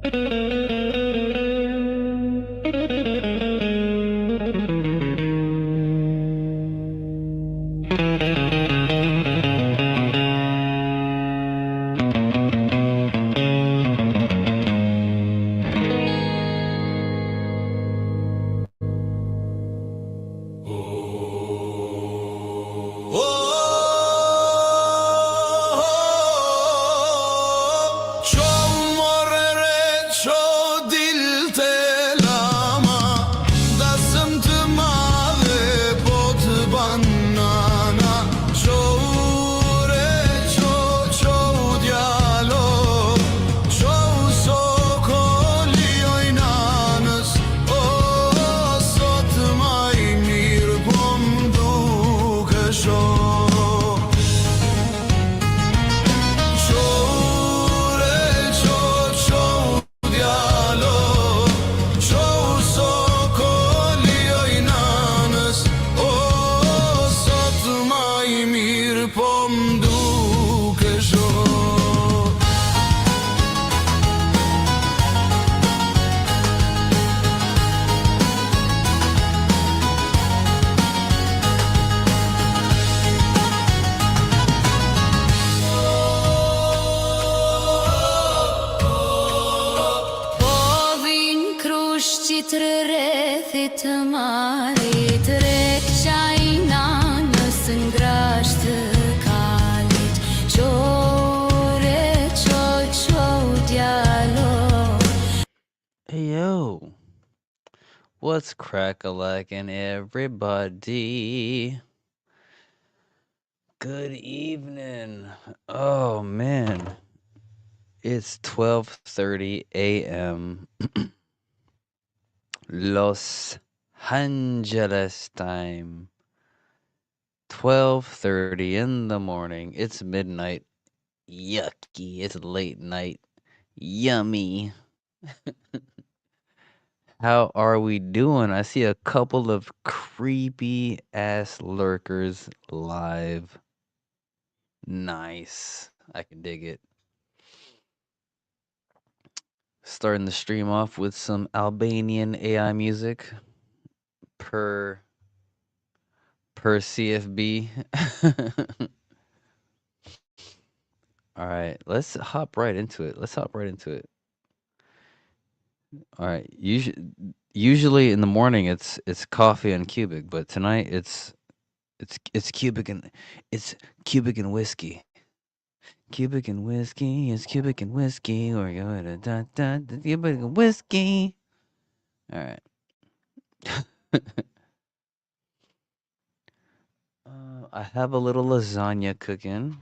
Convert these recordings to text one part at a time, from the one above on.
Hey yo, what's crack-a-lackin' everybody? Good evening. Oh man, it's 12:30 a.m. Los Angeles time. 12:30 in the morning. It's midnight. Yucky. It's late night. Yummy. How are we doing? I see a couple of creepy ass lurkers live. Nice. I can dig it. Starting the stream off with some Albanian AI music per CFB. All right, let's hop right into it. All right. Usually in the morning it's coffee and Qubic, but tonight it's Qubic and whiskey. Qubic and whiskey is Qubic and whiskey. We're going to Qubic and whiskey. All right. I have a little lasagna cooking.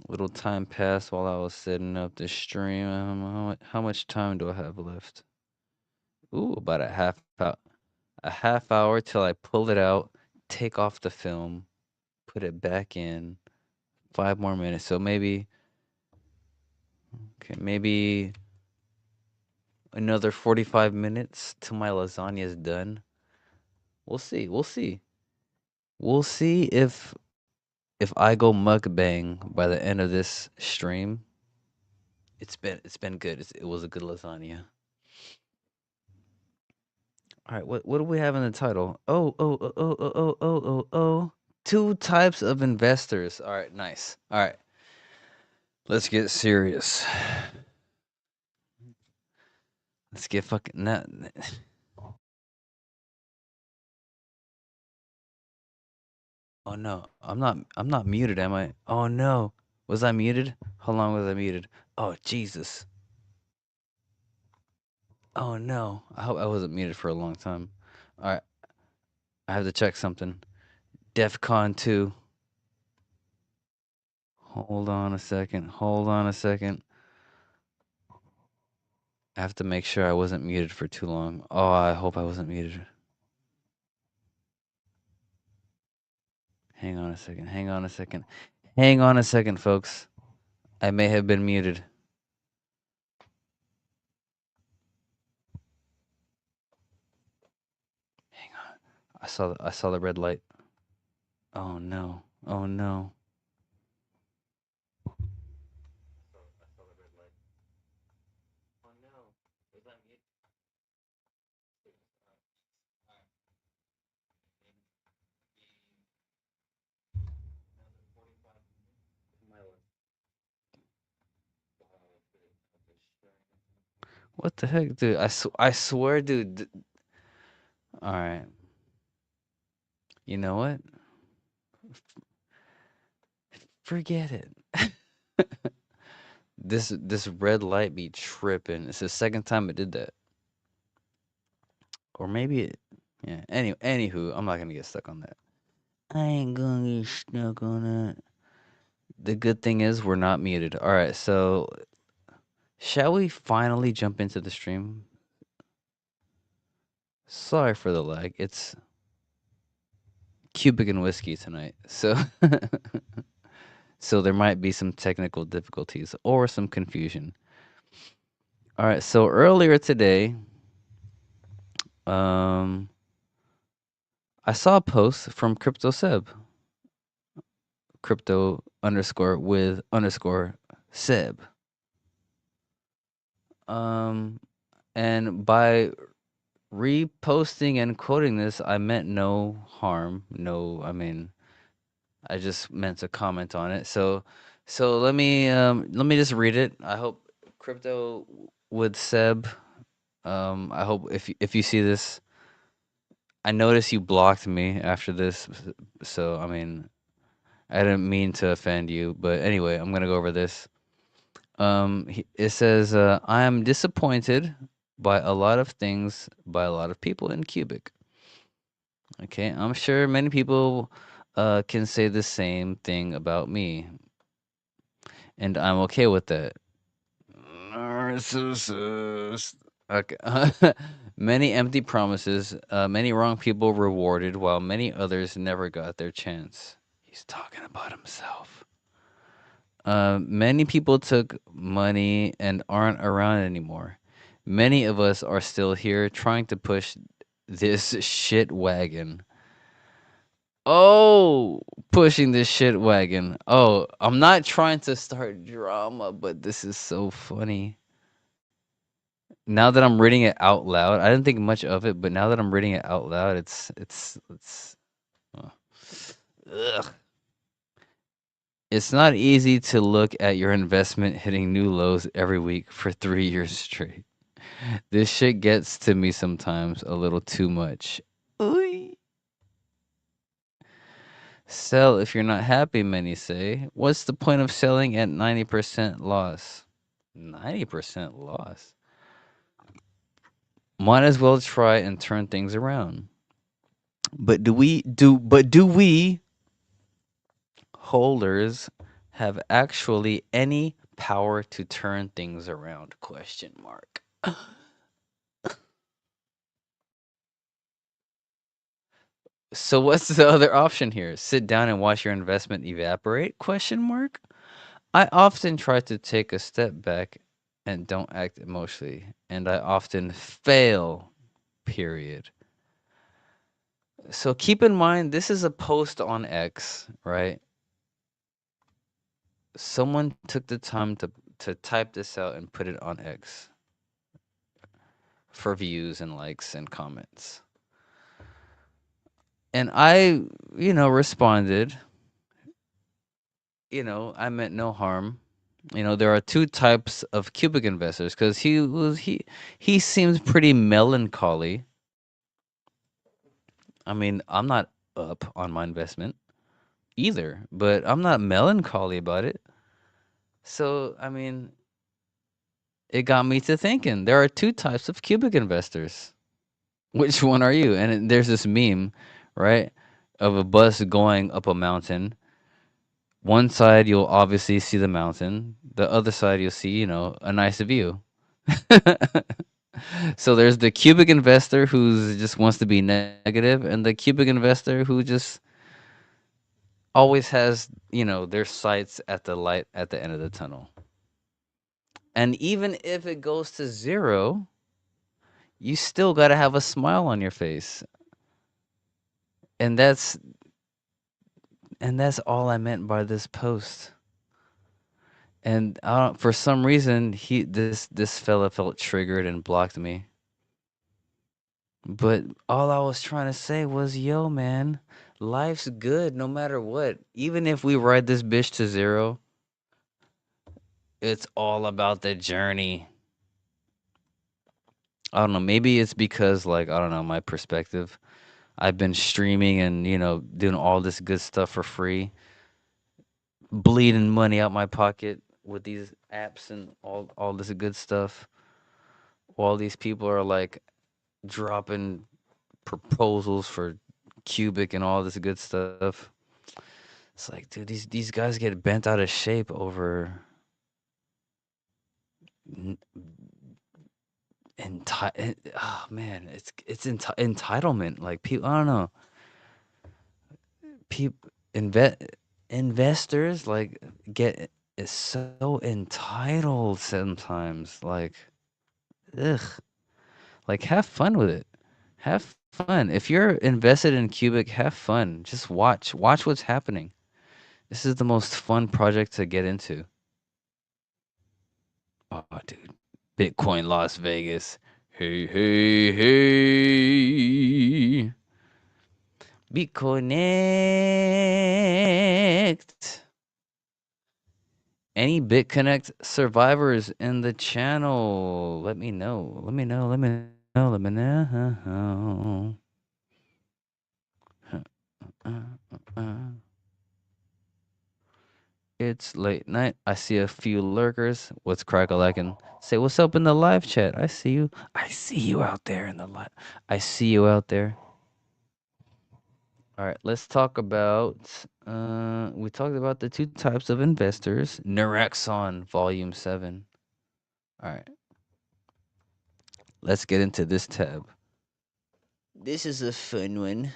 A little time passed while I was setting up the stream. How much time do I have left? Ooh, about a half hour till I pull it out, take off the film, put it back in. 5 more minutes. So maybe another 45 minutes till my lasagna is done. We'll see. We'll see if I go mukbang by the end of this stream. It's been good. It was a good lasagna. All right, what do we have in the title? Oh. 2 types of investors. All right, nice. All right. Let's get serious. Let's get fucking Oh no, I'm not muted, am I? Oh no. Was I muted? How long was I muted? Oh Jesus. Oh no. I hope I wasn't muted for a long time. All right. I have to check something. DEFCON 2. Hold on a second. I have to make sure I wasn't muted for too long. Oh, I hope I wasn't muted. Hang on a second, folks. I may have been muted. Hang on. I saw the red light. Oh no. What the heck, dude? I swear, dude. All right. You know what? Forget it. This red light be tripping. It's the second time it did that. Or maybe it. Yeah. Anywho, I'm not gonna get stuck on that. I ain't gonna get stuck on that. The good thing is we're not muted. All right. So shall we finally jump into the stream? Sorry for the lag. It's Qubic and whiskey tonight. So so there might be some technical difficulties or some confusion. All right. So earlier today, um, I saw a post from Crypto Seb, crypto underscore with underscore Seb. Um, and by reposting and quoting this, I meant no harm. No, I mean, I just meant to comment on it. So let me just read it. I hope crypto with Seb. I hope if you see this, I noticed you blocked me after this. So I mean, I didn't mean to offend you, but anyway, I'm gonna go over this. It says, I am disappointed by a lot of things by a lot of people in Qubic. Okay, I'm sure many people can say the same thing about me, and I'm okay with that. Narcissist. Okay. Many empty promises, many wrong people rewarded, while many others never got their chance. He's talking about himself. Many people took money and aren't around anymore. Many of us are still here trying to push this shit wagon. Oh, pushing this shit wagon. Oh, I'm not trying to start drama, but this is so funny. Now that I'm reading it out loud, I didn't think much of it, but now that I'm reading it out loud, it's uh, ugh. It's not easy to look at your investment hitting new lows every week for 3 years straight. This shit gets to me sometimes a little too much. Ooh. Sell if you're not happy, many say. What's the point of selling at 90% loss? 90% loss? Might as well try and turn things around. But do we holders have actually any power to turn things around? Question mark. So what's the other option here? Sit down and watch your investment evaporate? Question mark. I often try to take a step back and don't act emotionally, and I often fail. Period. So keep in mind this is a post on X, right? Someone took the time to type this out and put it on X for views and likes and comments. And I, responded, I meant no harm. There are two types of cubic investors because he seems pretty melancholy. I mean, I'm not up on my investment either, but I'm not melancholy about it. So, I mean, it got me to thinking there are two types of cubic investors. Which one are you? And there's this meme, right, of a bus going up a mountain. One side you'll obviously see the mountain. The other side you'll see, a nice view. So there's the cubic investor who just wants to be negative, and the cubic investor who just always has, their sights at the light at the end of the tunnel. And even if it goes to zero, you still got to have a smile on your face. And that's all I meant by this post. And for some reason, this fella felt triggered and blocked me. But all I was trying to say was, yo, man, life's good no matter what. Even if we ride this bitch to zero, it's all about the journey. I don't know. Maybe it's because, like, I don't know, my perspective. I've been streaming and, doing all this good stuff for free, bleeding money out my pocket with these apps and all this good stuff. While these people are like dropping proposals for Qubic and all this good stuff. It's like, dude, these guys get bent out of shape over n- oh man, it's entitlement. Like people, I don't know, people investors like get is so entitled sometimes. Like, ugh, like have fun with it. Have fun. If you're invested in Qubic, have fun. Just watch what's happening. This is the most fun project to get into. Oh, dude. Bitcoin Las Vegas. Hey, hey, hey. BitConnect. Any BitConnect survivors in the channel? Let me know. Let me know. Let me know. Let me know. It's late night. I see a few lurkers. What's crack-a-lackin'? Say what's up in the live chat. I see you. I see you out there in the live. I see you out there. All right, let's talk about. We talked about the two types of investors. Neuraxon, Volume 7. All right, let's get into this tab. This is a fun one.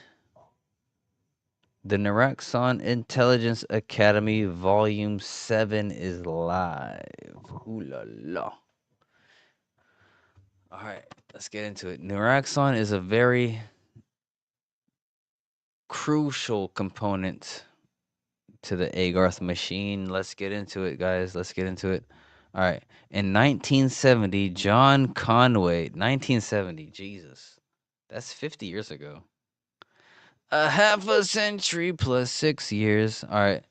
The Neuraxon Intelligence Academy Volume 7 is live. Ooh la la. All right, let's get into it. Neuraxon is a very crucial component to the Agarth machine. Let's get into it, guys. Let's get into it. All right. In 1970, John Conway, 1970, Jesus. That's 50 years ago. A half a century plus 6 years. All right.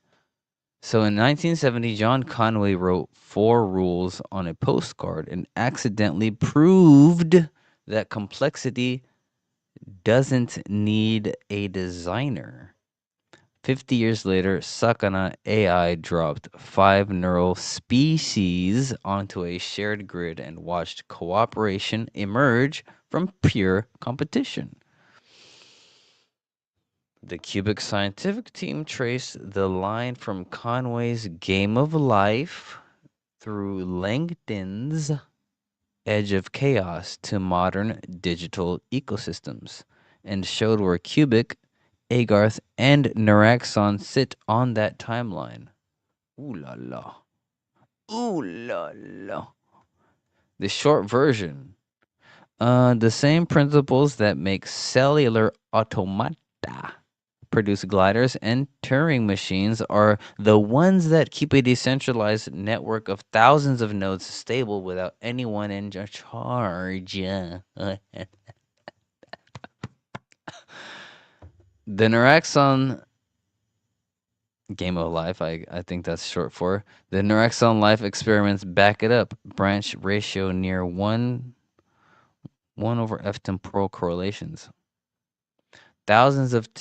So in 1970, John Conway wrote 4 rules on a postcard and accidentally proved that complexity doesn't need a designer. 50 years later, Sakana AI dropped 5 neural species onto a shared grid and watched cooperation emerge from pure competition. The Qubic scientific team traced the line from Conway's Game of Life through Langdon's Edge of Chaos to modern digital ecosystems and showed where Qubic, Agarth, and Neuraxon sit on that timeline. Ooh la la. Ooh la la. The short version. The same principles that make cellular automata produce gliders and Turing machines are the ones that keep a decentralized network of thousands of nodes stable without anyone in charge. The Neuraxon Game of Life, I think that's short for. The Neuraxon Life experiments back it up. Branch ratio near 1 over F temporal correlations. Thousands of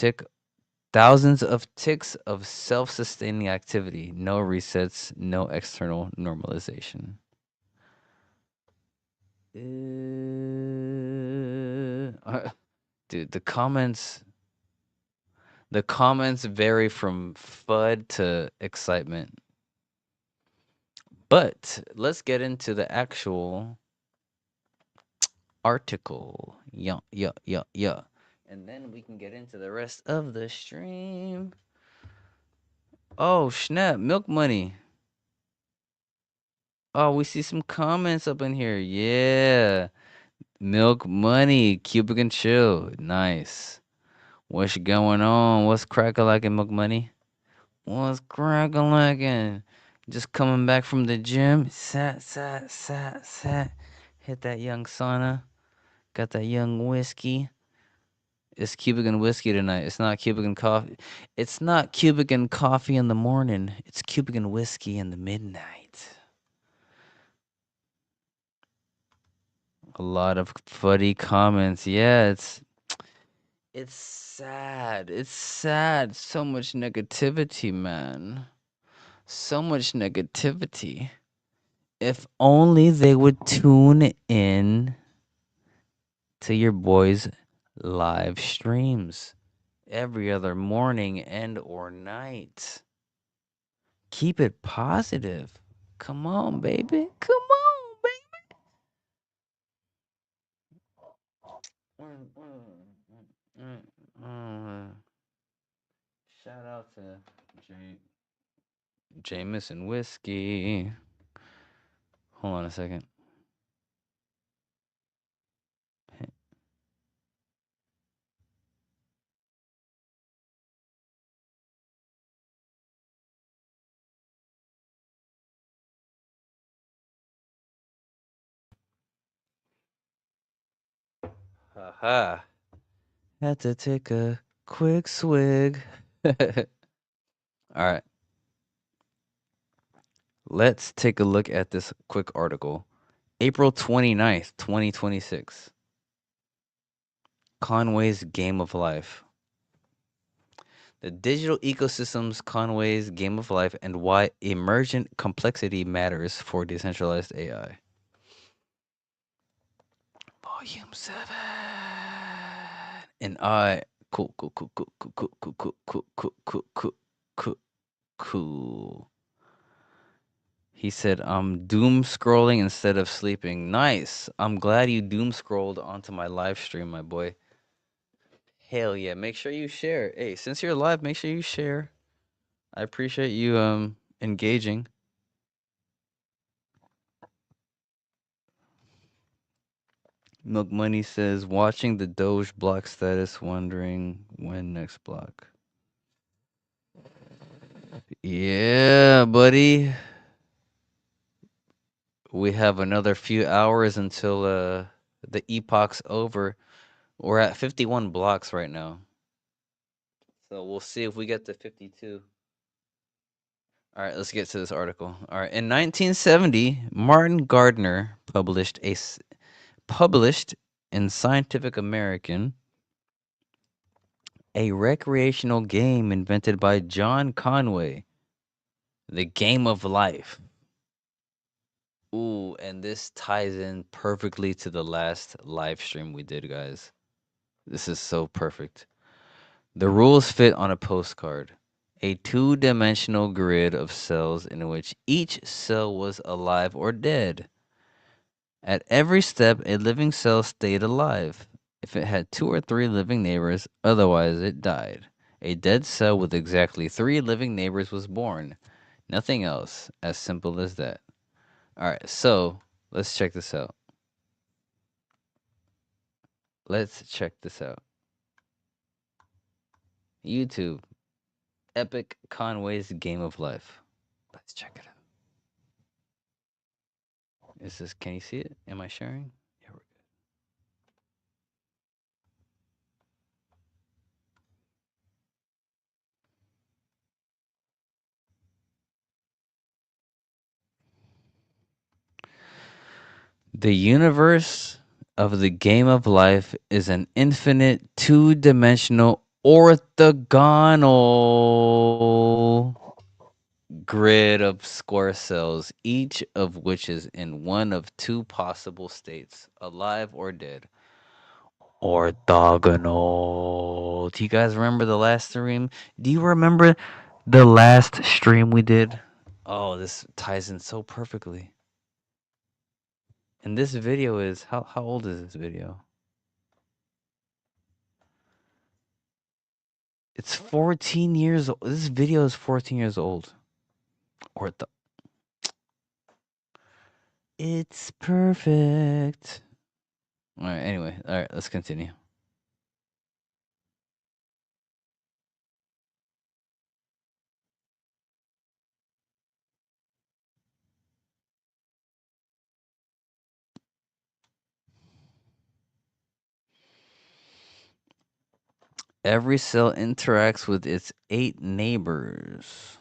ticks of self-sustaining activity. No resets, no external normalization. Dude, the comments vary from FUD to excitement. But let's get into the actual article. Yeah, yeah, yeah, yeah. And then we can get into the rest of the stream. Oh, snap. Milk money. Oh, we see some comments up in here. Yeah. Milk money. Cubic and chill. Nice. What's going on? What's crack-a-lackin', Milk money? What's crack-a-lackin'? Just coming back from the gym. Sat. Hit that young sauna. Got that young whiskey. It's Cubic and whiskey tonight. It's not Cubic and coffee. It's not Cubic and coffee in the morning. It's Cubic and whiskey in the midnight. A lot of funny comments. Yeah, it's sad. It's sad. So much negativity, man. So much negativity. If only they would tune in to your boys' live streams every other morning and or night. Keep it positive. Come on, baby. Come on, baby. Shout out to Jameson Whiskey. Hold on a second. Haha. Had to take a quick swig. All right. Let's take a look at this quick article. April 29th, 2026. Conway's Game of Life. The digital ecosystems, Conway's Game of Life, and why emergent complexity matters for decentralized AI. Volume 7. And cool. He said, I'm doom scrolling instead of sleeping. Nice. I'm glad you doom scrolled onto my live stream, my boy. Hell yeah. Make sure you share. Hey, since you're live, make sure you share. I appreciate you engaging. Milk Money says, watching the Doge block status, wondering when next block. Yeah, buddy. We have another few hours until the epoch's over. We're at 51 blocks right now. So we'll see if we get to 52. All right, let's get to this article. All right, in 1970, Martin Gardner published in Scientific American a recreational game invented by John Conway, the Game of Life. Ooh, and this ties in perfectly to the last live stream we did, guys. This is so perfect. The rules fit on a postcard, a two-dimensional grid of cells in which each cell was alive or dead. At every step, a living cell stayed alive if it had two or three living neighbors, otherwise it died. A dead cell with exactly three living neighbors was born. Nothing else. As simple as that. Alright, so let's check this out. Let's check this out. YouTube. Epic Conway's Game of Life. Let's check it out. Is this, can you see it? Am I sharing? Yeah, we're good. The universe of the Game of Life is an infinite two-dimensional orthogonal grid of square cells, each of which is in one of two possible states, alive or dead. Orthogonal. Do you guys remember the last stream? Do you remember the last stream we did? Oh, this ties in so perfectly. And this video is, how old is this video? It's 14 years old. This video is 14 years old. It's perfect. All right, anyway. All right, let's continue. Every cell interacts with its 8 neighbors,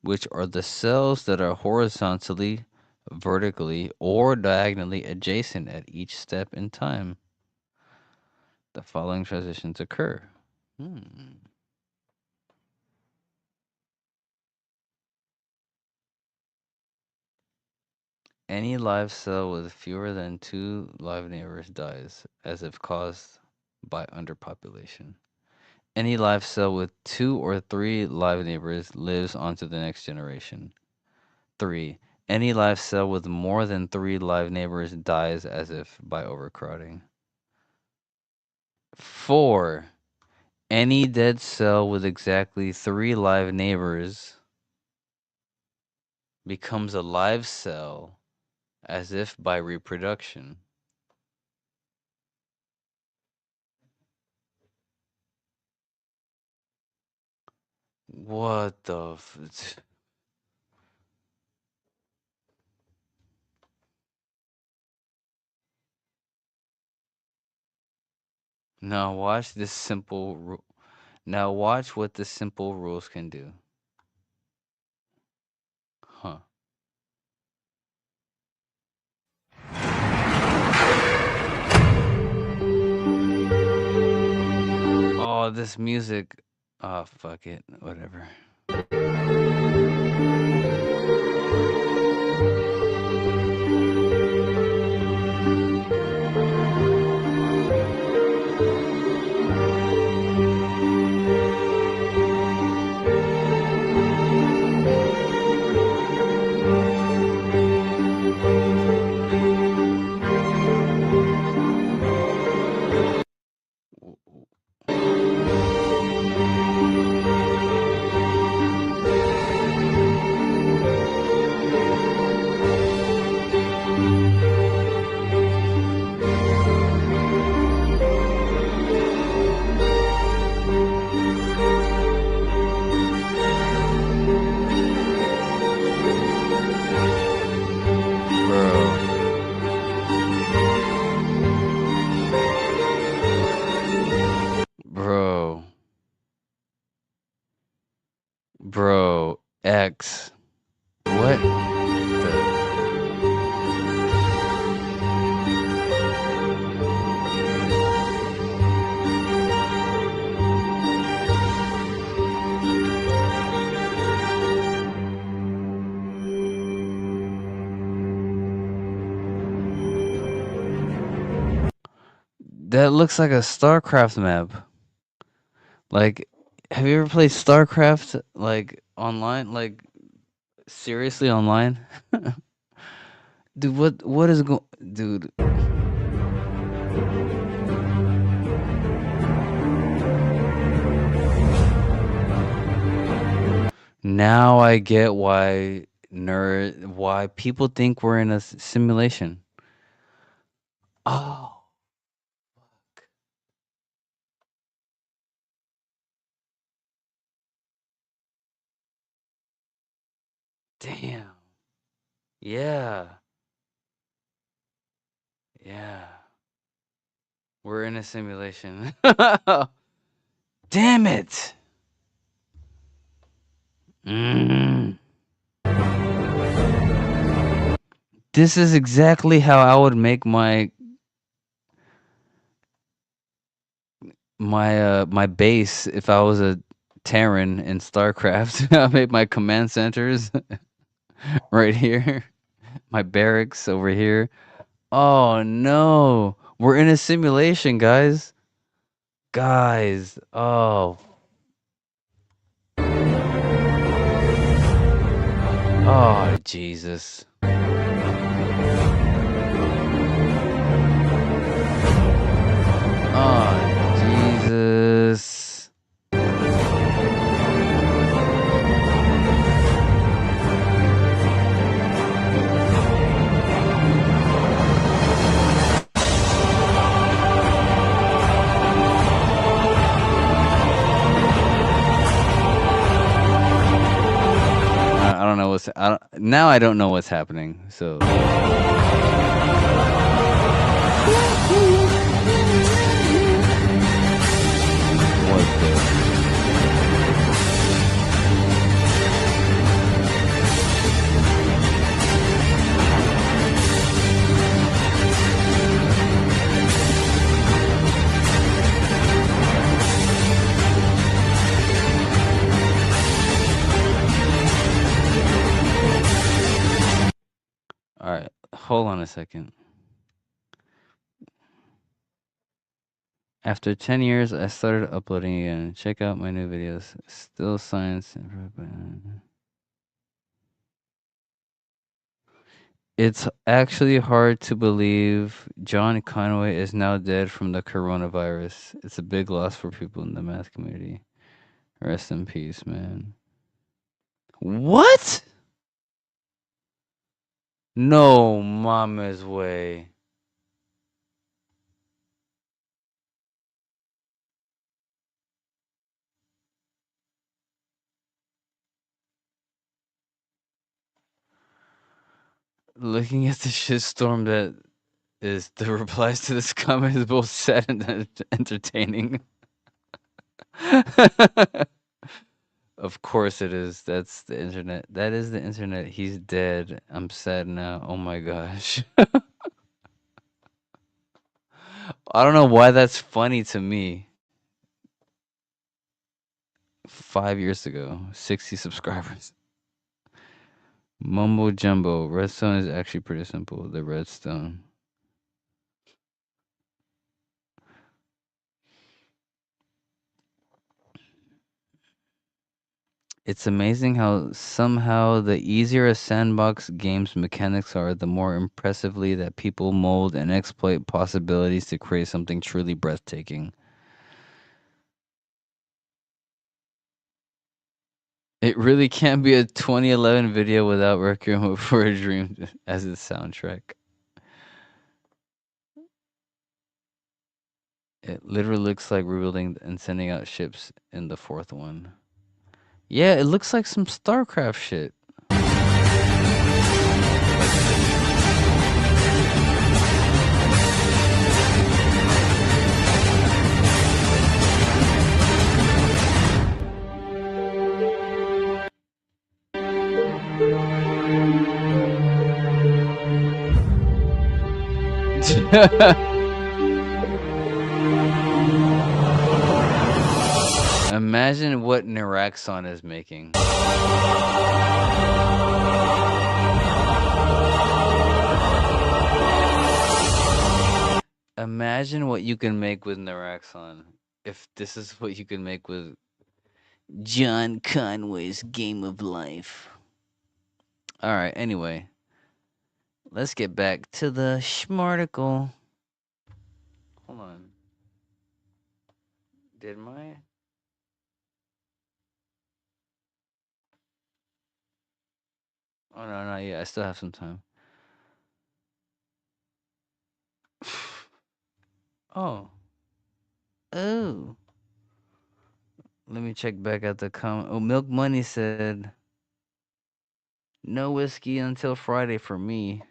which are the cells that are horizontally, vertically, or diagonally adjacent at each step in time. The following transitions occur. Any live cell with fewer than 2 live neighbors dies, as if caused by underpopulation. Any live cell with 2 or 3 live neighbors lives onto the next generation. 3. Any live cell with more than 3 live neighbors dies as if by overcrowding. 4. Any dead cell with exactly 3 live neighbors becomes a live cell as if by reproduction. What the Now watch this simple rule. Now watch what the simple rules can do. Huh. Oh, this music. Oh, fuck it. Whatever. Bro, X. What the? That looks like a StarCraft map. Like, have you ever played StarCraft, like, online? Like, seriously online? Dude, what is going... Dude. Now I get why people think we're in a simulation. Oh. Fuck. Damn. Yeah. Yeah. We're in a simulation. Damn it. This is exactly how I would make my base if I was a Terran in StarCraft. I made my command centers right here. My barracks over here. Oh no. We're in a simulation, guys. Guys. Oh. Oh, Jesus. Oh, Jesus. I don't know now I don't know what's happening. So right, hold on a second. After 10 years, I started uploading again. Check out my new videos. Still science. It's actually hard to believe John Conway is now dead from the coronavirus. It's a big loss for people in the math community. Rest in peace, man. What? No mama's way. Looking at the shitstorm that is the replies to this comment is both sad and entertaining. Of course it is. That's the internet. That is the internet. He's dead. I'm sad now. Oh my gosh. I don't know why that's funny to me. 5 years ago, 60 subscribers. Mumbo jumbo. Redstone is actually pretty simple. The redstone. It's amazing how somehow the easier a sandbox game's mechanics are, the more impressively that people mold and exploit possibilities to create something truly breathtaking. It really can't be a 2011 video without Requiem for a Dream as its soundtrack. It literally looks like rebuilding and sending out ships in the fourth one. Yeah, it looks like some StarCraft shit. Imagine what Neuraxon is making. Imagine what you can make with Neuraxon. If this is what you can make with John Conway's Game of Life. Alright, anyway. Let's get back to the schmarticle. Hold on. Did my... Oh, no, not yet. I still have some time. Oh. Oh. Let me check back at the comment. Oh, Milk Money said, no whiskey until Friday for me.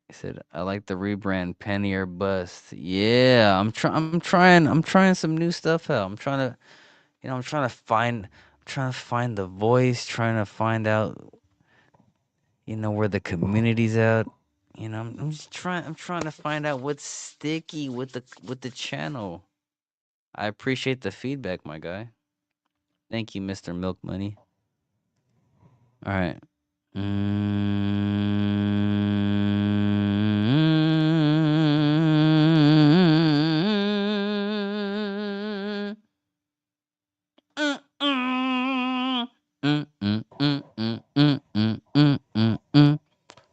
He said, I like the rebrand, penny or bust. Yeah, I'm trying some new stuff out. I'm trying to, I'm trying to find the voice, trying to find out, where the community's at. I'm trying to find out what's sticky with the channel. I appreciate the feedback, my guy. Thank you, Mr. Milk Money. All right.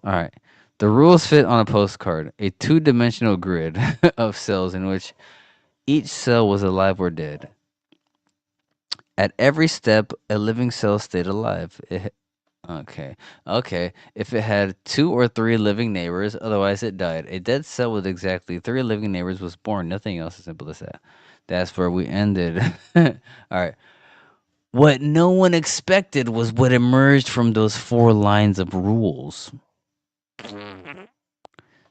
All right. The rules fit on a postcard, a two-dimensional grid of cells in which each cell was alive or dead. At every step, a living cell stayed alive. Okay. If it had 2 or 3 living neighbors, otherwise it died. A dead cell with exactly 3 living neighbors was born. Nothing else, as simple as that. That's where we ended. All right. What no one expected was what emerged from those 4 lines of rules.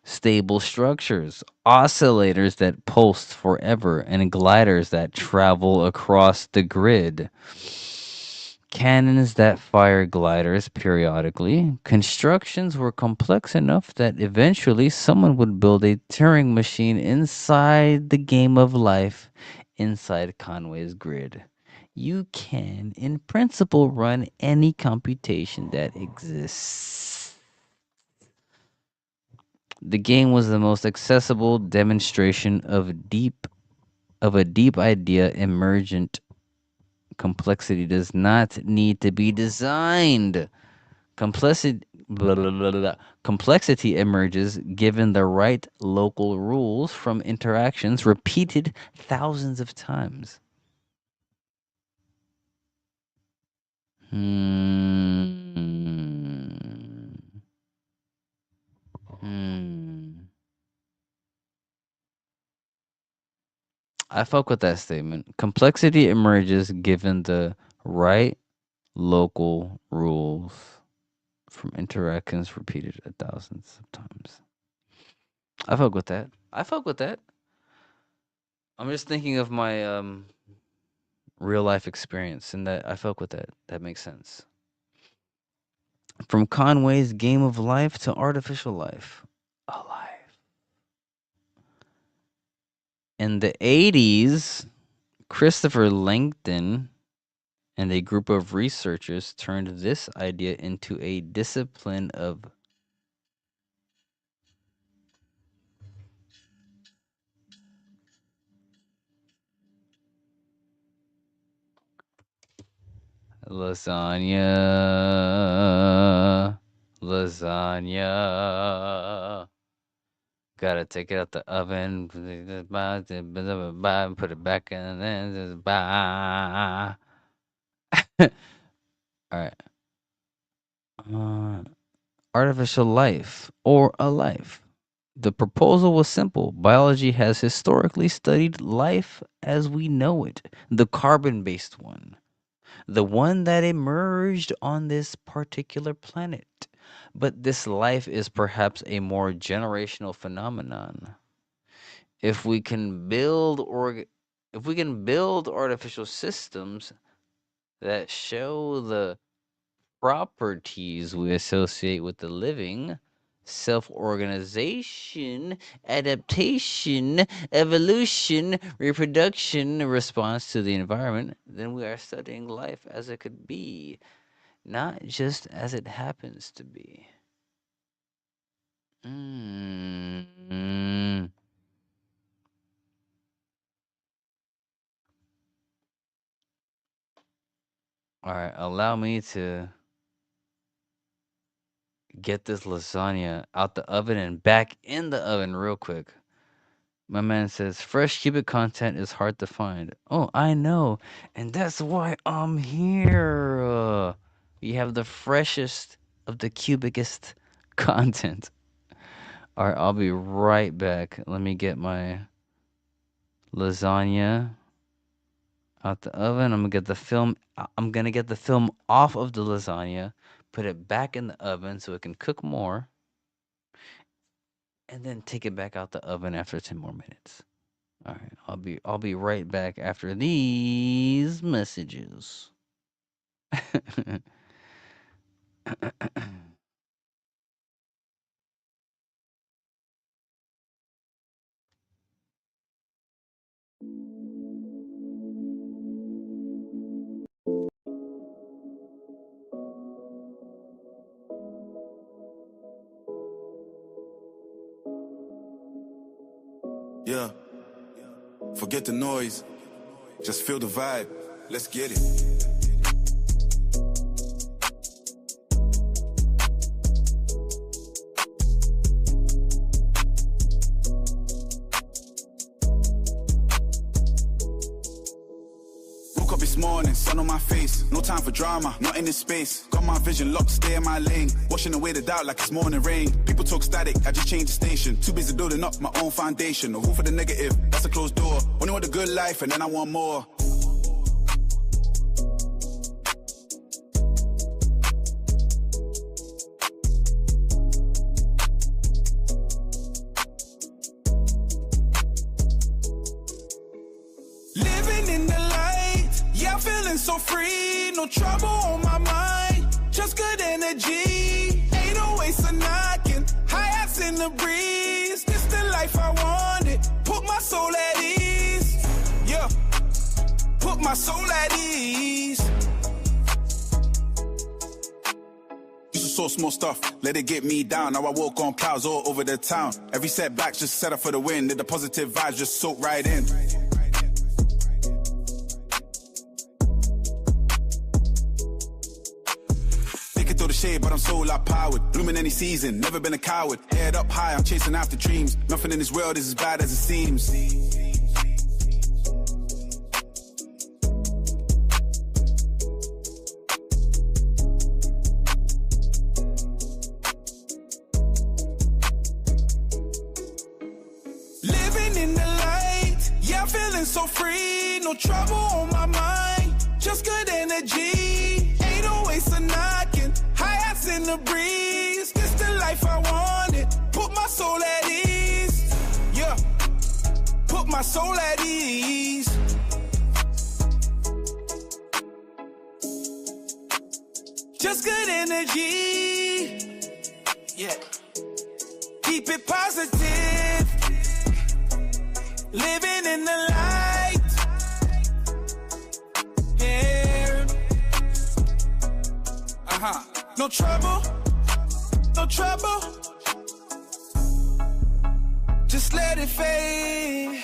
Stable structures, oscillators that pulse forever, and gliders that travel across the grid. Cannons that fire gliders periodically. Constructions were complex enough that eventually someone would build a Turing machine inside the game of life, inside Conway's grid. You can, in principle, run any computation that exists. The game was the most accessible demonstration of a deep idea. Emergent complexity does not need to be designed. Complexity, blah, blah, blah, blah. Complexity emerges given the right local rules from interactions repeated thousands of times. Hmm. Hmm. I fuck with that statement. Complexity emerges given the right local rules from interactions repeated thousands of times. I fuck with that. I fuck with that. I'm just thinking of my real life experience, and that I fuck with that. That makes sense. From Conway's Game of Life to Artificial Life. Alive. In the 80s, Christopher Langton and a group of researchers turned this idea into a discipline of lasagna. Lasagna. Gotta take it out the oven, put it back in, and then just bye. All right. Artificial life or a life. The proposal was simple. Biology has historically studied life as we know it, the carbon based one, the one that emerged on this particular planet. But this life is perhaps a more generational phenomenon. If we can build if we can build artificial systems that show the properties we associate with the living, self-organization, adaptation, evolution, reproduction, response to the environment, then we are studying life as it could be, not just as it happens to be. Mm. All right, allow me to get this lasagna out the oven and back in the oven real quick. My man says fresh Cubic content is hard to find. Oh, I know, and that's why I'm here. We have the freshest of the Cubicest content. All right, I'll be right back. Let me get my lasagna out the oven. I'm gonna get the film off of the lasagna, put it back in the oven so it can cook more, and then take it back out the oven after 10 more minutes. All right, I'll be right back after these messages. Yeah, forget the noise, just feel the vibe, let's get it. Woke up this morning, sun on my face, no time for drama, not in this space. Got my vision locked, stay in my lane, washing away the doubt like it's morning rain. People talk static, I just changed the station. Too busy building up my own foundation. No room for the negative, that's a closed door. Only want the good life and then I want more. Living in the light, yeah, feeling so free. No trouble on my mind, just good energy. Ain't no waste of knocking, hi-hats in the breeze. This the life I wanted, put my soul at ease. Yeah, put my soul at ease. Used to just so small stuff. Let it get me down. Now I walk on clouds all over the town. Every setback's just set up for the win. The positive vibes just soak right in. Through the shade, but I'm so like powered. Blooming any season, never been a coward. Head up high, I'm chasing after dreams. Nothing in this world is as bad as it seems. Living in the light, yeah, I'm feeling so free. No trouble on my mind, just good energy. Ain't always a knocking. Hi-hats in the breeze. This the life I wanted. Put my soul at ease. Yeah. Put my soul at ease. Just good energy. Yeah. Keep it positive. Living in the light. Yeah. Uh-huh. No trouble, no trouble. Just let it fade.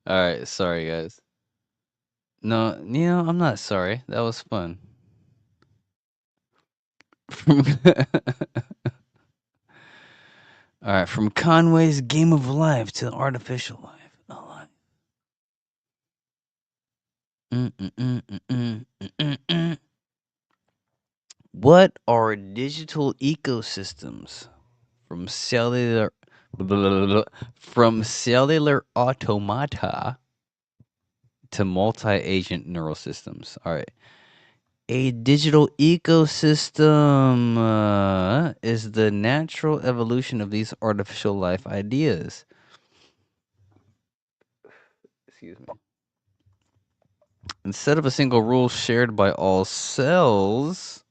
All right, sorry guys. No, I'm not sorry. That was fun. From All right, from Conway's Game of Life to Artificial Life. Alive. What are digital ecosystems? From cellular automata to multi-agent neural systems. All right. A digital ecosystem is the natural evolution of these artificial life ideas. Excuse me. Instead of a single rule shared by all cells,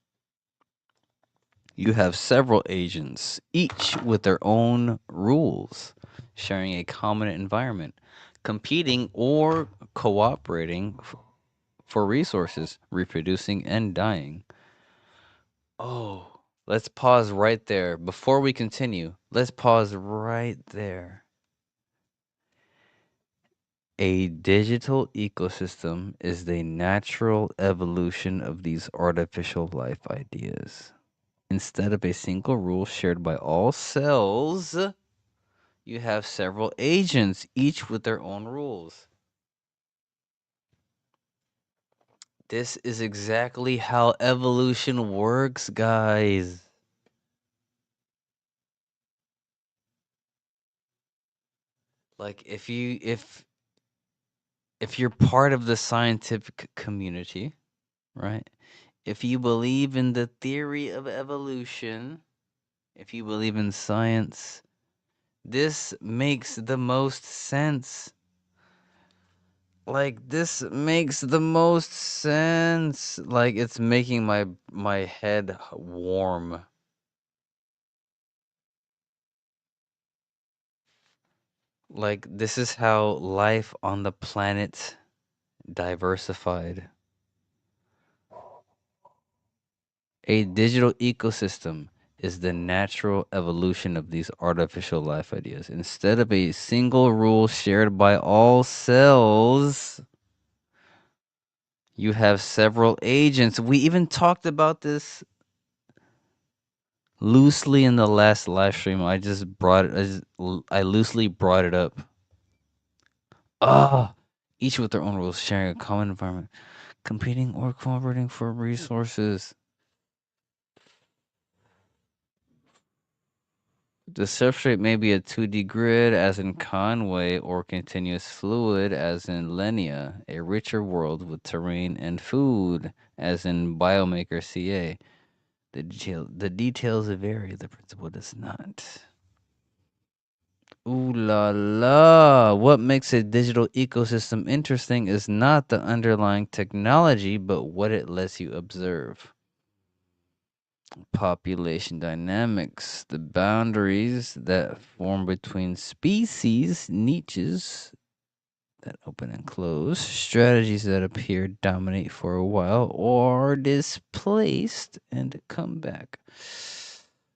you have several agents, each with their own rules, sharing a common environment, competing or cooperating for resources, reproducing and dying. Oh, let's pause right there. Before we continue, let's pause right there. A digital ecosystem is the natural evolution of these artificial life ideas. Instead of a single rule shared by all cells, you have several agents, each with their own rules. This is exactly how evolution works, guys. Like if you're part of the scientific community, right? If you believe in the theory of evolution, if you believe in science, this makes the most sense. Like this makes the most sense. Like it's making my head warm. Like this is how life on the planet diversified. A digital ecosystem is the natural evolution of these artificial life ideas. Instead of a single rule shared by all cells, you have several agents. We even talked about this loosely in the last live stream. I loosely brought it up. Ah, each with their own rules, sharing a common environment, competing or cooperating for resources. The substrate may be a 2D grid, as in Conway, or continuous fluid, as in Lenia, a richer world with terrain and food, as in Biomaker CA. The details vary, the principle does not. Ooh la la! What makes a digital ecosystem interesting is not the underlying technology, but what it lets you observe. Population dynamics, the boundaries that form between species, niches that open and close, strategies that appear dominate for a while or displaced and come back.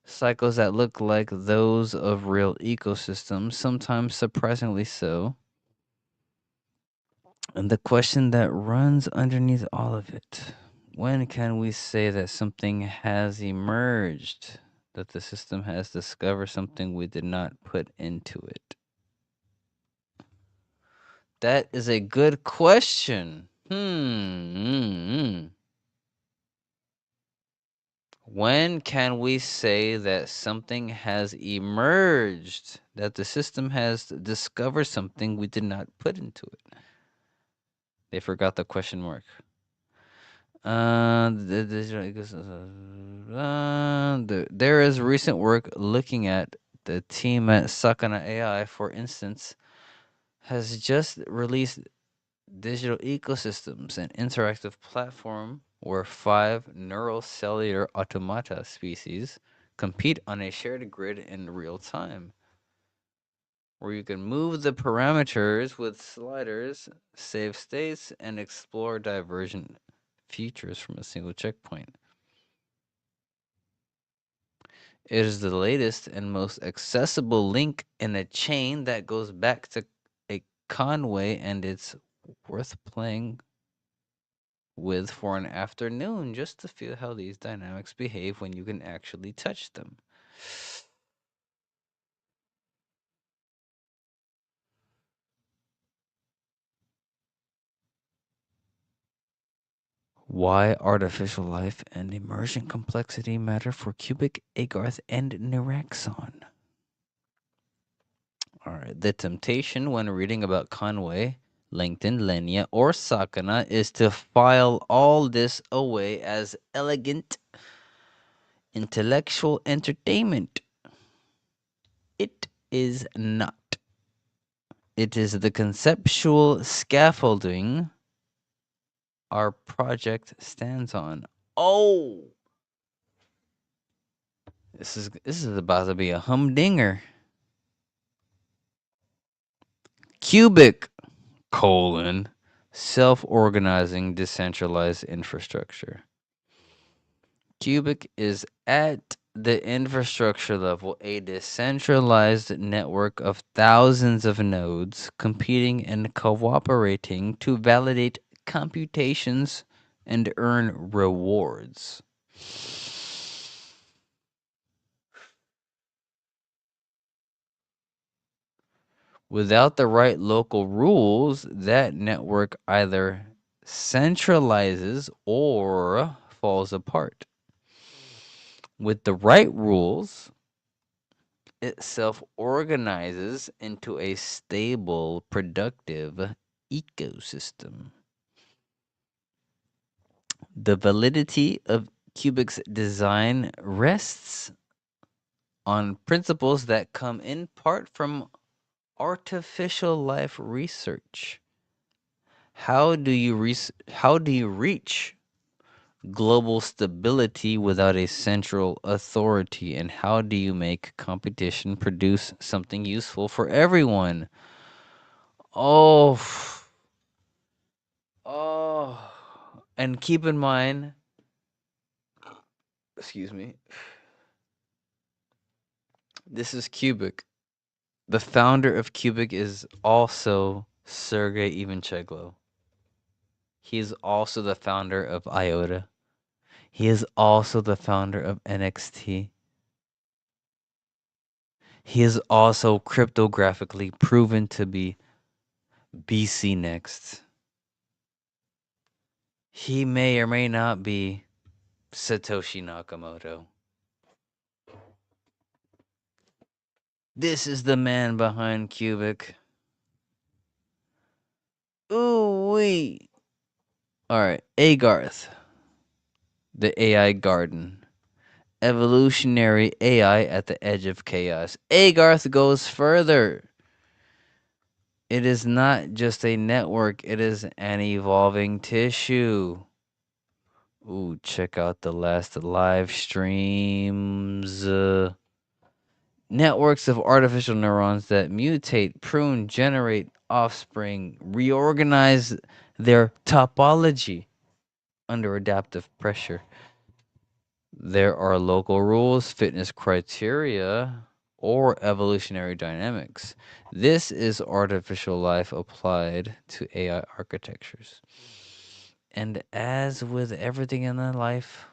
Cycles that look like those of real ecosystems, sometimes surprisingly so. And the question that runs underneath all of it: when can we say that something has emerged? That the system has discovered something we did not put into it? That is a good question. When can we say that something has emerged? That the system has discovered something we did not put into it? They forgot the question mark. There is recent work looking at the team at Sakana AI, for instance, has just released Digital Ecosystems, an interactive platform where 5 neural cellular automata species compete on a shared grid in real time, where you can move the parameters with sliders, save states, and explore divergent futures from a single checkpoint. It is the latest and most accessible link in a chain that goes back to a Conway, and it's worth playing with for an afternoon just to feel how these dynamics behave when you can actually touch them. Why artificial life and emergent complexity matter for Qubic, Agarth, and Neuraxon. All right. The temptation when reading about Conway, LinkedIn, Lenia, or Sakana is to file all this away as elegant intellectual entertainment. It is not. It is the conceptual scaffolding our project stands on. Oh, this is about to be a humdinger. Qubic, colon, self-organizing decentralized infrastructure. Qubic is at the infrastructure level a decentralized network of thousands of nodes competing and cooperating to validate computations and earn rewards. Without the right local rules, that network either centralizes or falls apart. With the right rules, it self organizes into a stable, productive ecosystem. The validity of Qubic's design rests on principles that come in part from artificial life research. How do you reach global stability without a central authority, and how do you make competition produce something useful for everyone? Oh, oh, and keep in mind, excuse me, this is Qubic. The founder of Qubic is also Sergey Ivancheglo. He is also the founder of IOTA. He is also the founder of NXT. He is also cryptographically proven to be BC next. He may or may not be Satoshi Nakamoto. This is the man behind Qubic. Ooh wee. Alright, Agarth, the AI garden. Evolutionary AI at the edge of chaos. Agarth goes further. It is not just a network, it is an evolving tissue. Ooh, check out the last live streams. Networks of artificial neurons that mutate, prune, generate offspring, reorganize their topology under adaptive pressure. There are local rules, fitness criteria, or evolutionary dynamics. This is artificial life applied to AI architectures. And as with everything in their life,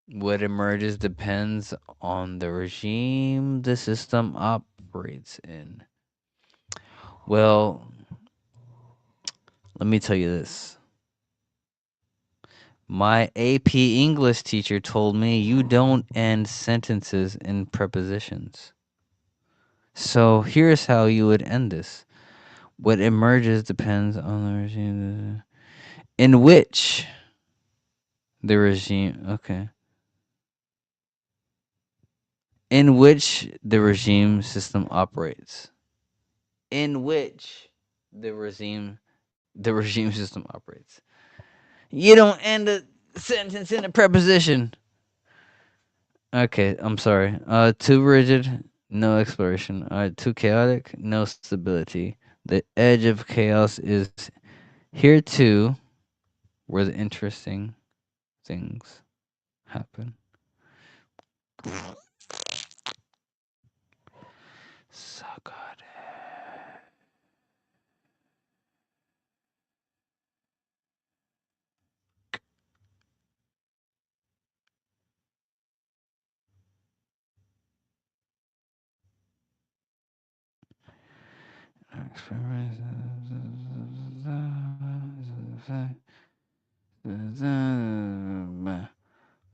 what emerges depends on the regime the system operates in. Well, let me tell you this. My AP English teacher told me you don't end sentences in prepositions. So here's how you would end this. What emerges depends on the regime in which the regime, okay, in which the regime system operates. In which the regime system operates. You don't end a sentence in a preposition. Okay, I'm sorry. Too rigid, no exploration. Too chaotic, no stability. The edge of chaos is here too, where the interesting things happen. So good.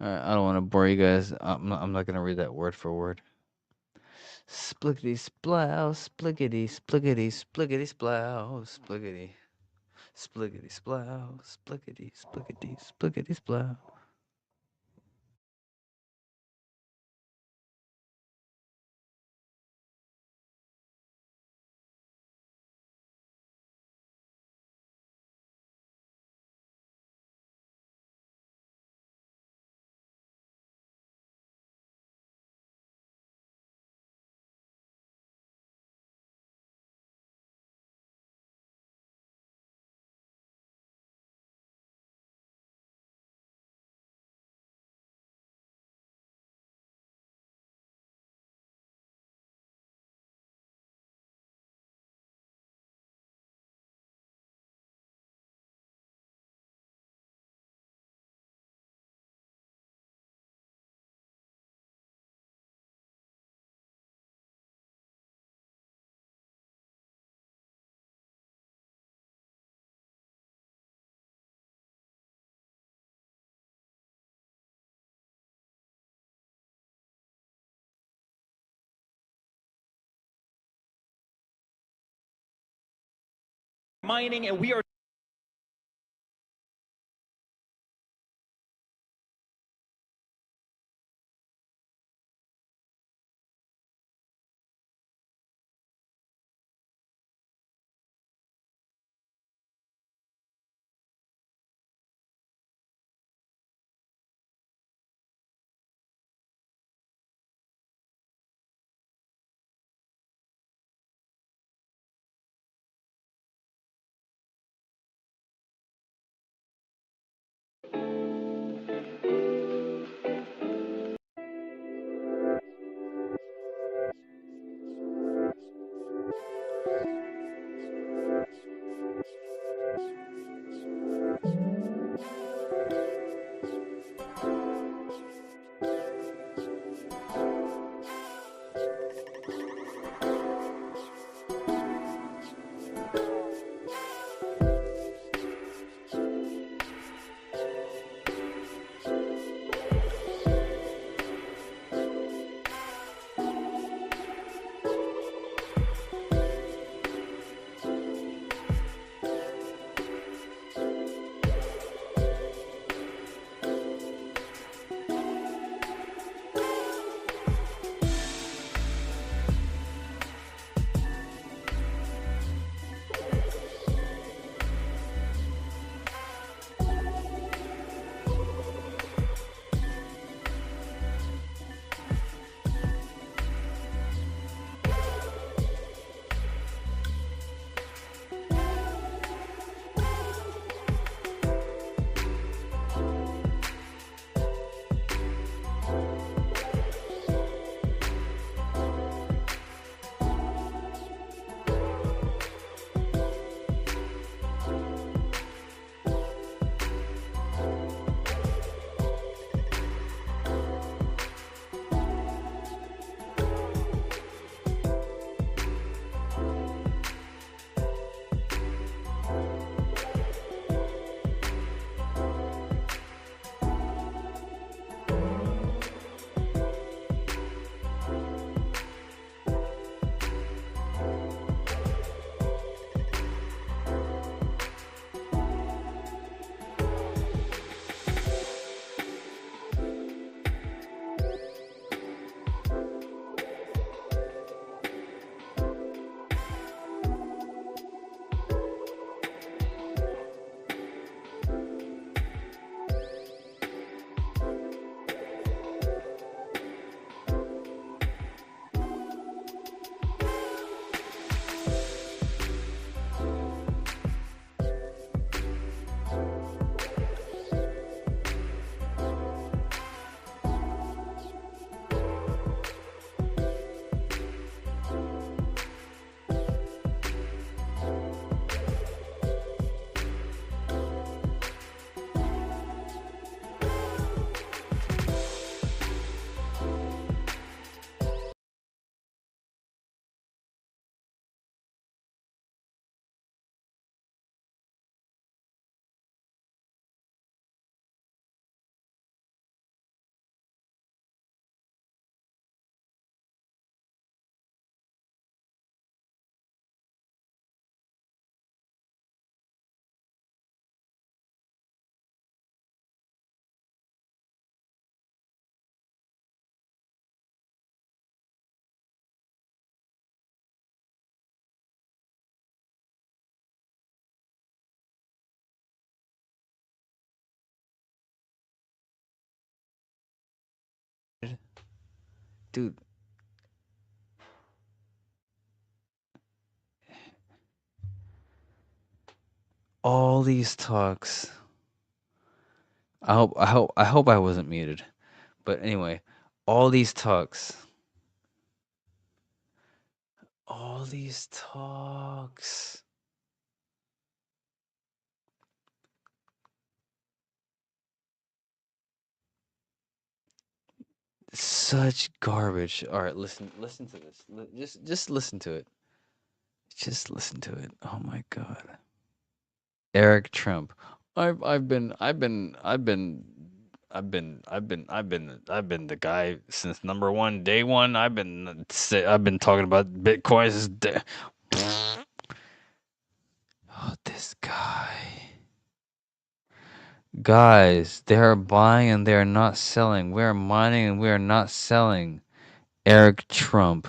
Alright, I don't want to bore you guys. I'm not gonna read that word for word. Splickety splow, splickety, splickety, splickety splow, splickety, splickety splow, splickety, splickety, splickety splow. Mining, and we are dude. All these talks. I hope I wasn't muted. But anyway, all these talks. All these talks. Such garbage. All right, listen to this. Just listen to it. Just listen to it. Oh my god. Eric Trump. I've been the guy since number one, day one. I've been talking about Bitcoin since Oh, this guy. Guys, they are buying and they are not selling. We are mining and we are not selling. Eric Trump.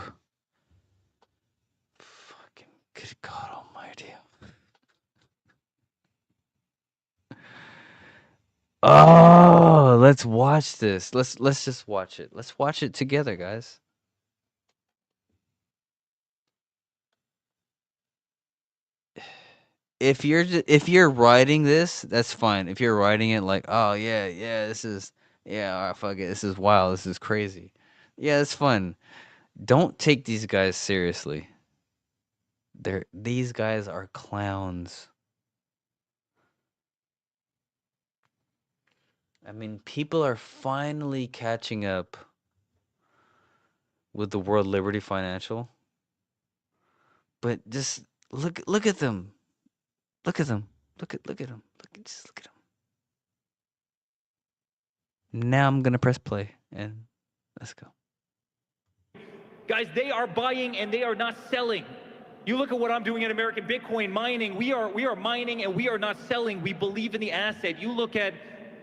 Fucking good God Almighty. Oh, let's watch this. Let's just watch it. Let's watch it together, guys. If you're writing this, that's fine. If you're writing it like, oh yeah, this is all right, fuck it, this is wild, this is crazy. Yeah, it's fun. Don't take these guys seriously. These guys are clowns. I mean, people are finally catching up with the World Liberty Financial. But just look at them. Look at them. Look at them. Just look at them. Now I'm gonna press play and let's go. Guys, they are buying and they are not selling. You look at what I'm doing at American Bitcoin mining. We are mining and we are not selling. We believe in the asset. You look at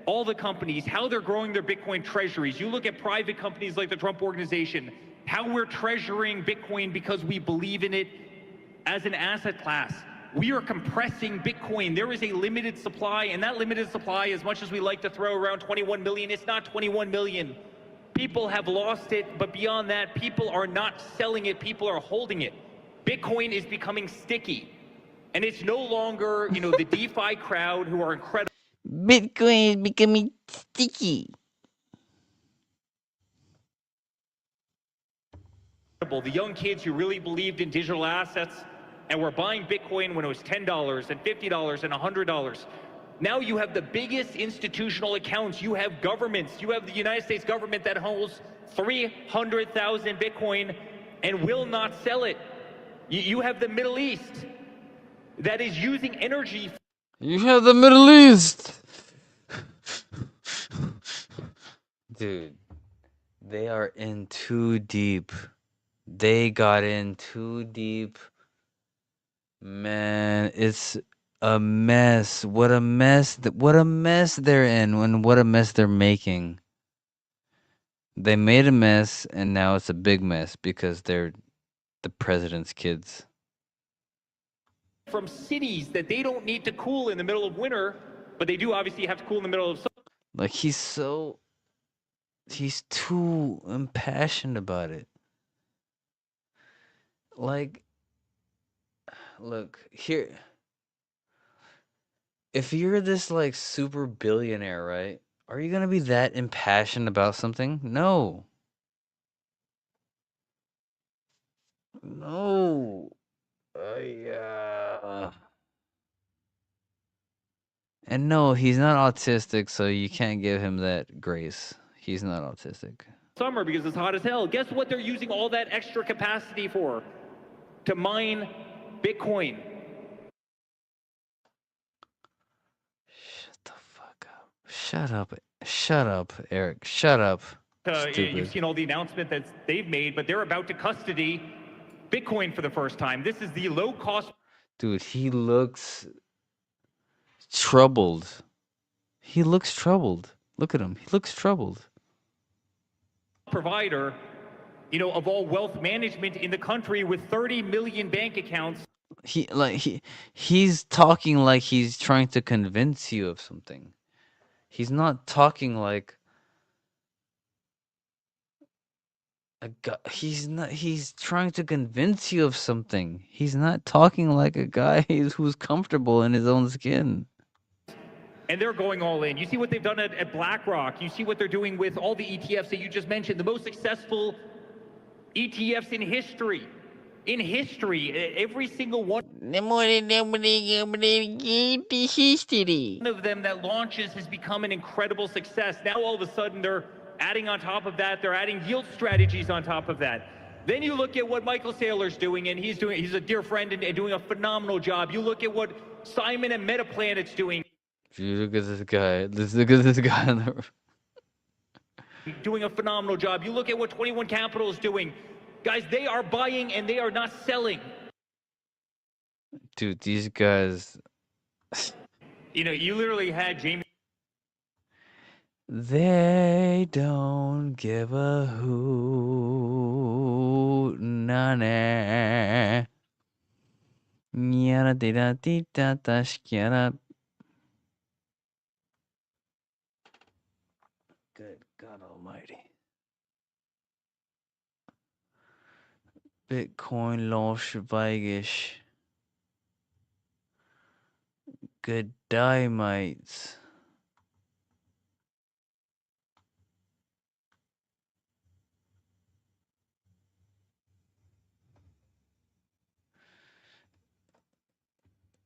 all the companies, how they're growing their Bitcoin treasuries. You look at private companies like the Trump Organization, how we're treasuring Bitcoin because we believe in it as an asset class. We are compressing Bitcoin. There is a limited supply, and that limited supply, as much as we like to throw around 21 million, it's not 21 million. People have lost it, but beyond that, people are not selling it, people are holding it. Bitcoin is becoming sticky. And it's no longer, the DeFi crowd who are incredible. Bitcoin is becoming sticky. The young kids who really believed in digital assets and were buying Bitcoin when it was $10 and $50 and $100. Now you have the biggest institutional accounts. You have governments. You have the United States government that holds 300,000 Bitcoin and will not sell it. You have the Middle East that is using energy. You have the Middle East. Dude, they are in too deep. They got in too deep. Man, it's a mess. What a mess. What a mess they're in and what a mess they're making. They made a mess and now it's a big mess because they're the president's kids. From cities that they don't need to cool in the middle of winter, but they do obviously have to cool in the middle of summer. Like he's too impassioned about it. Like, look, here, if you're this like super billionaire, right? Are you gonna be that impassioned about something? No. No. Yeah. And no, he's not autistic, so you can't give him that grace. He's not autistic. Summer because it's hot as hell. Guess what they're using all that extra capacity for? To mine Bitcoin. Shut the fuck up. Shut up. Shut up, Eric. Shut up. You've seen all the announcement that they've made, but they're about to custody Bitcoin for the first time. This is the low cost. Dude, he looks troubled. He looks troubled. Look at him. He looks troubled. Provider, of all wealth management in the country with 30 million bank accounts. He's talking like he's trying to convince you of something. He's not talking like a guy. He's not. He's trying to convince you of something. He's not talking like a guy who's comfortable in his own skin. And they're going all in. You see what they've done at BlackRock. You see what they're doing with all the ETFs that you just mentioned, the most successful ETFs in history. In history, every single one of them that launches has become an incredible success. Now all of a sudden they're adding on top of that, they're adding yield strategies on top of that. Then you look at what Michael Saylor's doing, and he's a dear friend and doing a phenomenal job. You look at what Simon and Metaplanet's doing. If you look at this guy, look at this guy on the Doing a phenomenal job. You look at what 21 Capital is doing. Guys, they are buying and they are not selling. dude. These guys. You know, you literally had Jamie. They don't give a hoot, nana. Yada di da di da da shkiara. Good God Almighty. Bitcoin lost Weigish. Good day, mates.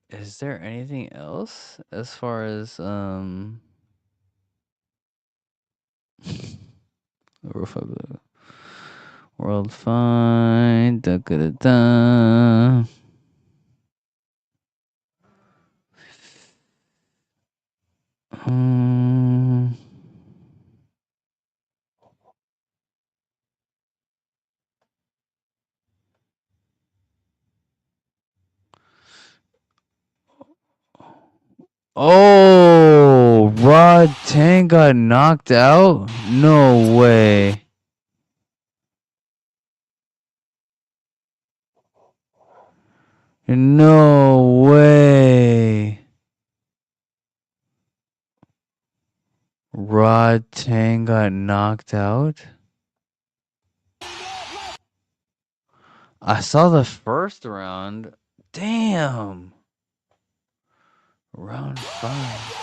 Is there anything else as far as World Fine, da da da da. Oh, Rod Tang got knocked out? No way. No way. Rod Tang got knocked out? I saw the first round. Damn. Round 5.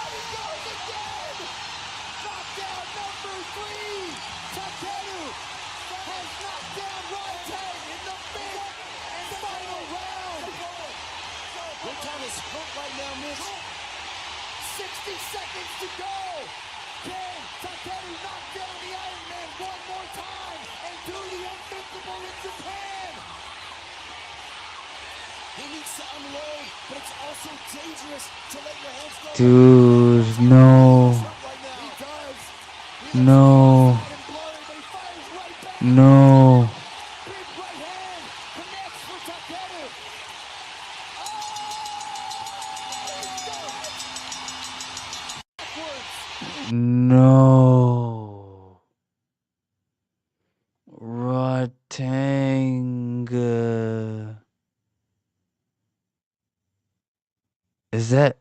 Dude, no. No. No. No. Rotanga. Is that...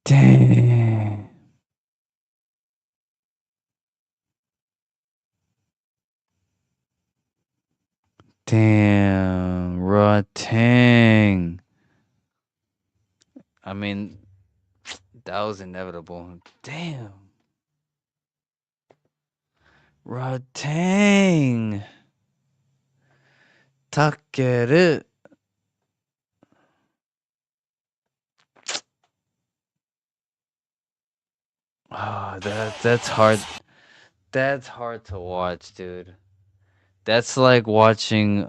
Dang. Damn. Rotang. I mean, that was inevitable. Damn. Rotang. Takeru. Oh, that's hard. That's hard to watch, dude. That's like watching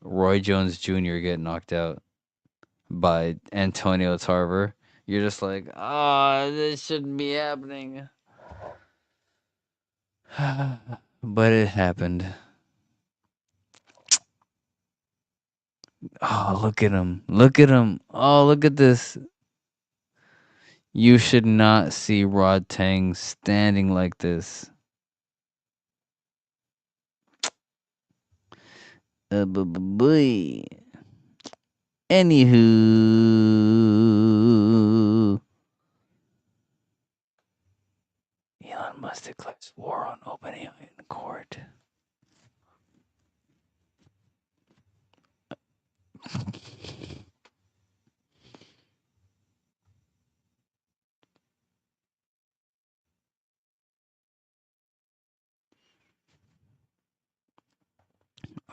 Roy Jones Jr. get knocked out by Antonio Tarver. You're just like, ah, this shouldn't be happening. But it happened. Oh, look at him. Look at him. Oh, look at this. You should not see Rod Tang standing like this. Boy. Anywho, Elon Musk declares war on OpenAI in court.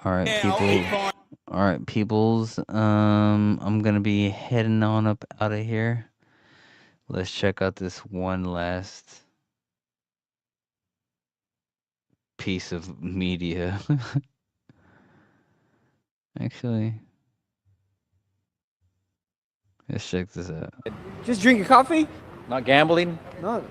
All right, people. All right, peoples. I'm gonna be heading on up out of here. Let's check out this one last piece of media. Actually, let's check this out. Just drinking coffee? Not gambling? No,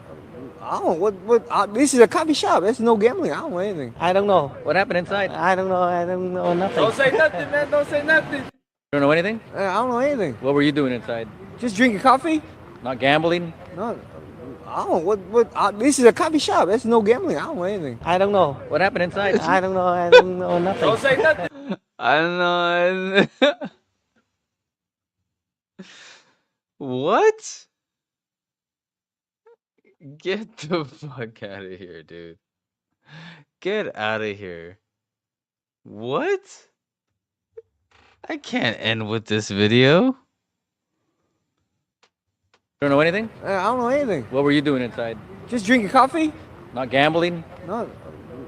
I don't. This is a coffee shop. There's no gambling. I don't know anything. I don't know. What happened inside? I don't know. I don't know nothing. Don't say nothing, man. Don't say nothing. You don't know anything? I don't know anything. What were you doing inside? Just drinking coffee? Not gambling? No, I don't know. This is a coffee shop. There's no gambling. I don't know anything. I don't know. What happened inside? I don't know. I don't know nothing. Don't say nothing. I don't know. What? Get the fuck out of here, dude. Get out of here. What? I can't end with this video. You don't know anything? I don't know anything. What were you doing inside? Just drinking coffee? Not gambling? No,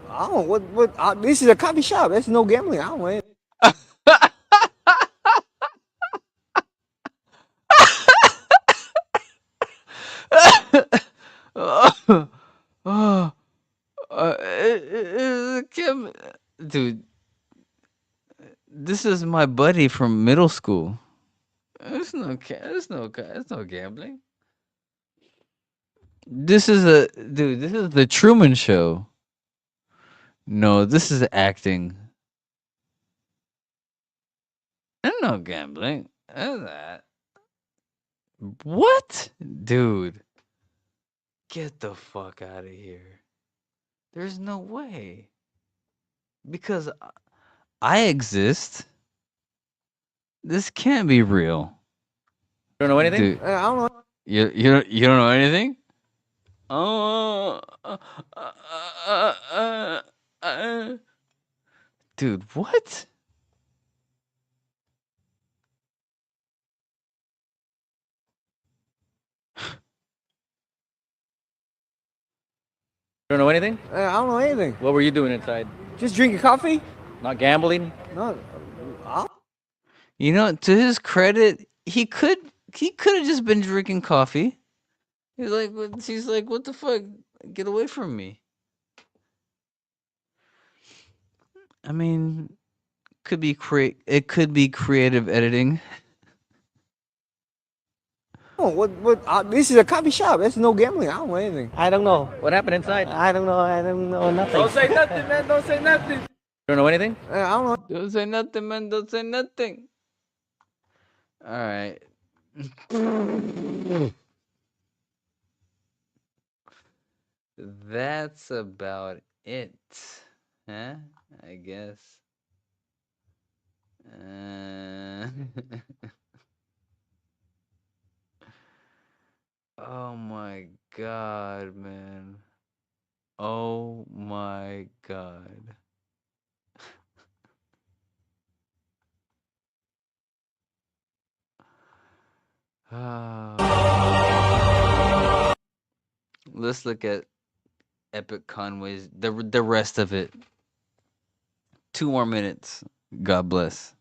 I don't know. This is a coffee shop. There's no gambling. I don't know anything. Dude, this is my buddy from middle school. There's no gambling. This is the Truman Show. No, this is acting. There's no gambling. There's that. What? Dude. Get the fuck out of here. There's no way. Because I exist. This can't be real. You don't know anything? Dude, I don't know. you don't know anything? Oh, dude, what? You don't know anything? I don't know anything. What were you doing inside? Just drinking coffee? Not gambling? No, You know, to his credit, he could have just been drinking coffee. He's like, what the fuck? Get away from me. I mean, it could be creative editing. oh, this is a coffee shop. There's no gambling. I don't know anything. I don't know. What happened inside? I don't know. I don't know nothing. Don't say nothing, man. Don't say nothing. You don't know anything? I don't know. Don't say nothing, man. Don't say nothing. All right. That's about it. Huh? I guess. Oh my god, man. Oh my god. Let's look at Epic Conway's the rest of it. 2 more minutes. God bless.